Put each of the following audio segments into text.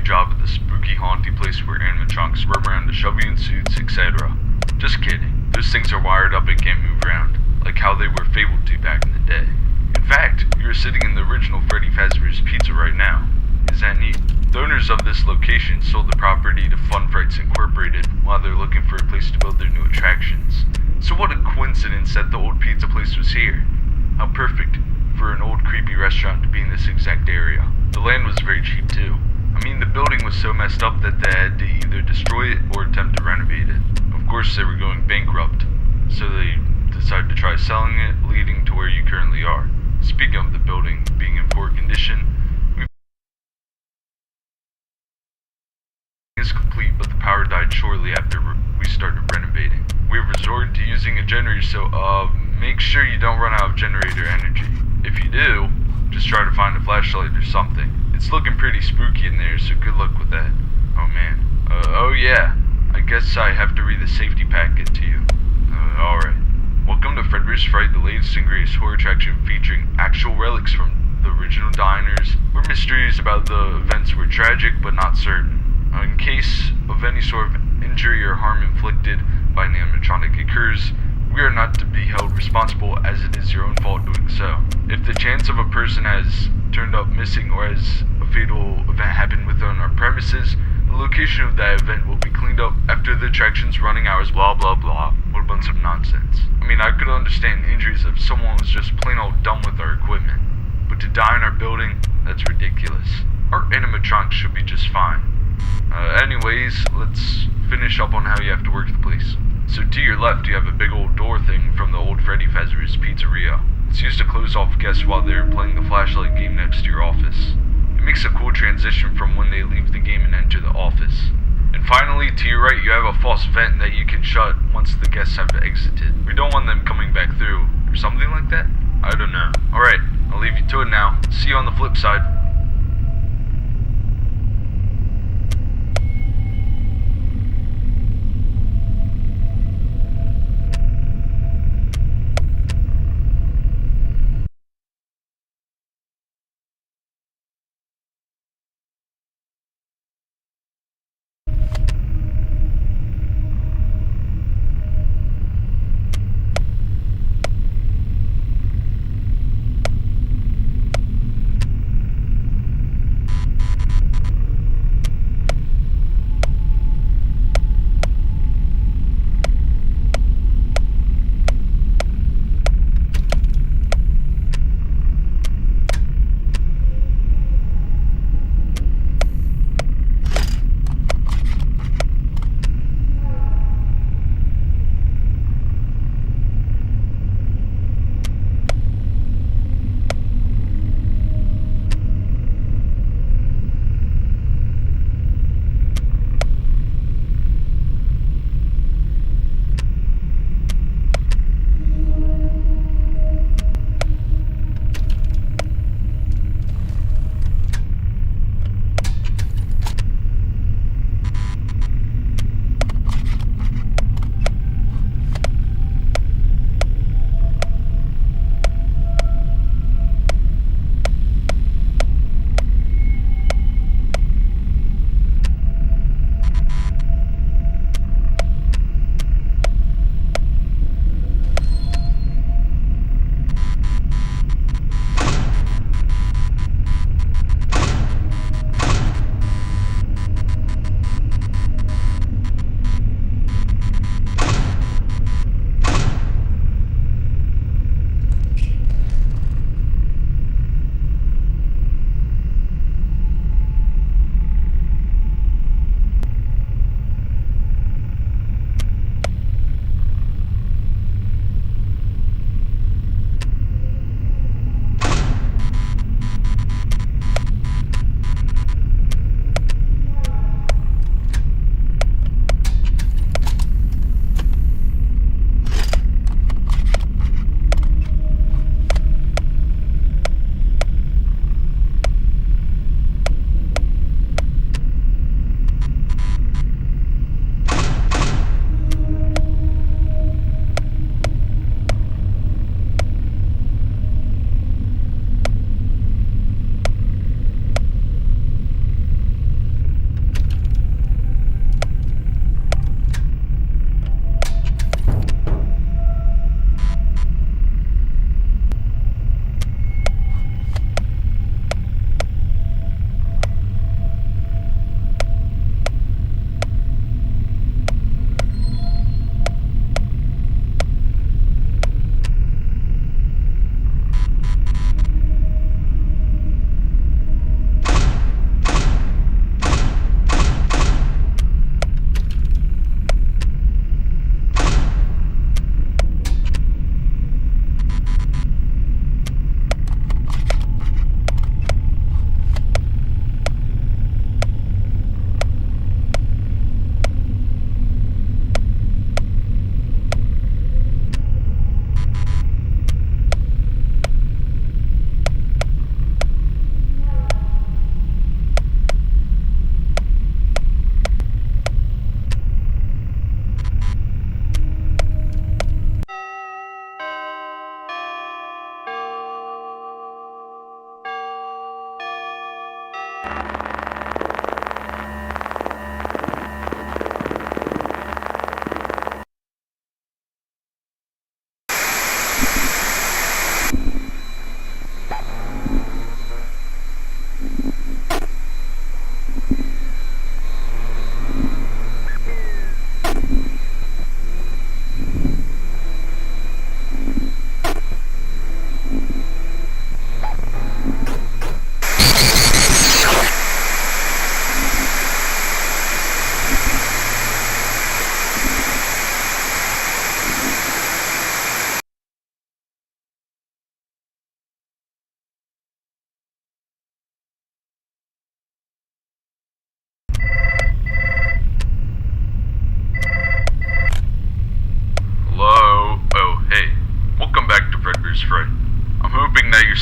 job at the spooky haunty place where animatronics swerve around to shove you in suits, etc. Just kidding. Those things are wired up and can't move around, like how they were fabled to back in the day. In fact, you're sitting in the original Freddy Fazbear's Pizza right now. Is that neat? The owners of this location sold the property to Fright Incorporated while they're looking for a place to build their new attractions. So what a coincidence that the old pizza place was here. How perfect for an old creepy restaurant to be in this exact area. The land was very cheap too. I mean, the building was so messed up that they had to either destroy it or attempt to renovate it. Of course, they were going bankrupt, so they decided to try selling it, leading to where you currently are. Speaking of the building being in poor condition, is complete, but the power died shortly after we started renovating. We have resorted to using a generator, so make sure you don't run out of generator energy. If you do, just try to find a flashlight or something. It's looking pretty spooky in there, so good luck with that. Oh man. Oh yeah, I guess I have to read the safety packet to you. Alright. Welcome to Fredbear's Fright, the latest and greatest horror attraction featuring actual relics from the original diners, where mysteries about the events were tragic but not certain. In case of any sort of injury or harm inflicted by an animatronic occurs, we are not to be held responsible, as it is your own fault doing so. If the chance of a person has turned up missing or has a fatal event happened within our premises, the location of that event will be cleaned up after the attraction's running hours, blah blah blah. What a bunch of nonsense. I mean, I could understand injuries if someone was just plain old dumb with our equipment, but to die in our building, that's ridiculous. Our animatronics should be just fine. Anyways, let's finish up on how you have to work the place. So to your left, you have a big old door thing from the old Freddy Fazbear's Pizzeria. It's used to close off guests while they're playing the flashlight game next to your office. It makes a cool transition from when they leave the game and enter the office. And finally, to your right, you have a false vent that you can shut once the guests have exited. We don't want them coming back through, or something like that? I don't know. Alright, I'll leave you to it now. See you on the flip side.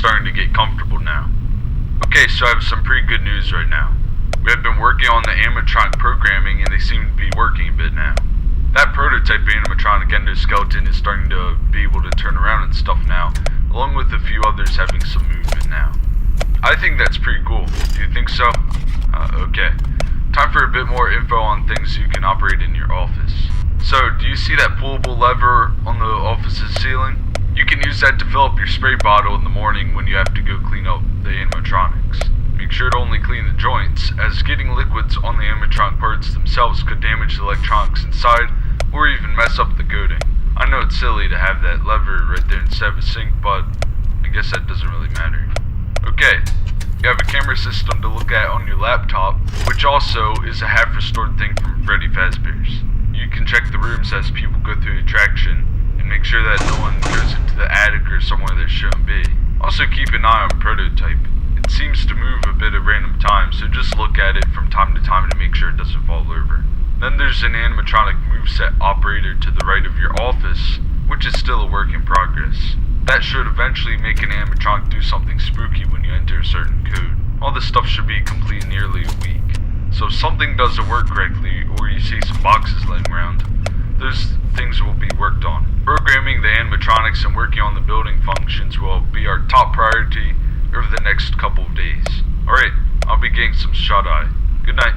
starting to get comfortable now. Okay, so I have some pretty good news right now. We have been working on the animatronic programming and they seem to be working a bit now. That prototype animatronic endoskeleton is starting to be able to turn around and stuff now, along with a few others having some movement now. I think that's pretty cool. Do you think so? Okay. Time for a bit more info on things you can operate in your office. So, do you see that pullable lever on the office's ceiling? You can use that to fill up your spray bottle in the morning when you have to go clean up the animatronics. Make sure to only clean the joints, as getting liquids on the animatronic parts themselves could damage the electronics inside, or even mess up the coating. I know it's silly to have that lever right there instead of a sink, but I guess that doesn't really matter. Okay, you have a camera system to look at on your laptop, which also is a half-restored thing from Fredbear's. You can check the rooms as people go through the attraction, and make sure that no one goes into the attic or somewhere they shouldn't be. Also keep an eye on prototype. It seems to move a bit at random times, so just look at it from time to time to make sure it doesn't fall over. Then there's an animatronic moveset operator to the right of your office, which is still a work in progress. That should eventually make an animatronic do something spooky when you enter a certain code. All this stuff should be complete in nearly a week. So if something doesn't work correctly, or you see some boxes laying around, those things will be worked on. Programming the animatronics and working on the building functions will be our top priority over the next couple of days. Alright, I'll be getting some shut-eye. Good night.